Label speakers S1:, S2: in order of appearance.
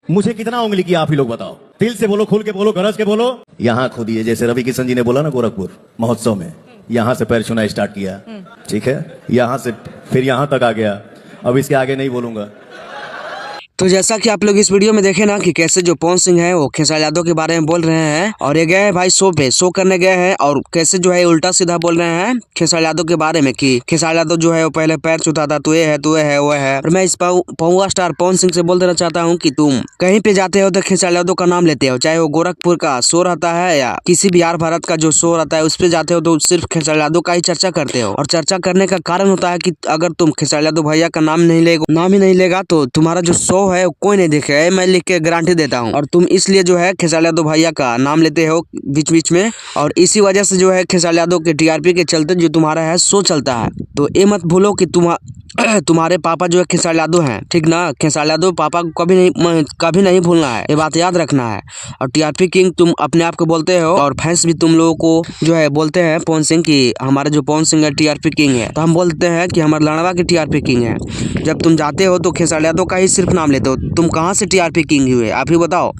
S1: मुझे कितना उंगली किया आप ही लोग बताओ। दिल से बोलो, खुल के बोलो, गरज के बोलो। यहाँ खोदिए, जैसे रवि किशन जी ने बोला ना गोरखपुर महोत्सव में, यहाँ से पैर छूना स्टार्ट किया, ठीक है, यहाँ से फिर यहाँ तक आ गया, अब इसके आगे नहीं बोलूंगा।
S2: तो जैसा कि आप लोग इस वीडियो में देखे ना कि कैसे जो पवन सिंह है वो खेसारी यादव के बारे में बोल रहे हैं, और ये गए हैं भाई शो पे, शो करने गए हैं, और कैसे जो है उल्टा सीधा बोल रहे हैं खेसारी यादव के बारे में कि खेसारी यादव जो है वो पहले पैर छूता था, तू ये है वो है। और मैं इस पौवा स्टार पवन सिंह से बोल देना चाहता हूँ कि तुम कहीं पे जाते हो तो खेसारी यादव का नाम लेते हो, चाहे वो गोरखपुर का शो रहता है या किसी बिहार भारत का जो शो रहता है उस पे जाते हो तो सिर्फ खेसारी यादव का ही चर्चा करते हो। और चर्चा करने का कारण होता है कि अगर तुम खेसारी यादव भैया का नाम ही नहीं लेगा तो तुम्हारा जो शो है कोई नहीं देखेगा, मैं लिख के गारंटी देता हूँ। और तुम इसलिए जो है खेसारी यादव भैया का नाम लेते हो बीच बीच में, और इसी वजह से जो है खेसारी यादव के टीआरपी के चलते जो तुम्हारा है शो चलता है। तो ये मत भूलो कि तुम्हारे पापा जो है खेसारी यादव हैं, ठीक ना। खेसारी यादव पापा को कभी नहीं भूलना है, ये बात याद रखना है। और टीआरपी किंग तुम अपने आप को बोलते हो, और फैंस भी तुम लोगों को जो है बोलते हैं पवन सिंह की हमारे जो पवन सिंह है टीआरपी किंग है, तो हम बोलते हैं कि हमारे लड़वा के टीआरपी किंग है। जब तुम जाते हो तो खेसारी यादव का ही सिर्फ नाम लेते हो, तुम कहाँ से टीआरपी किंग हुए आप ही बताओ।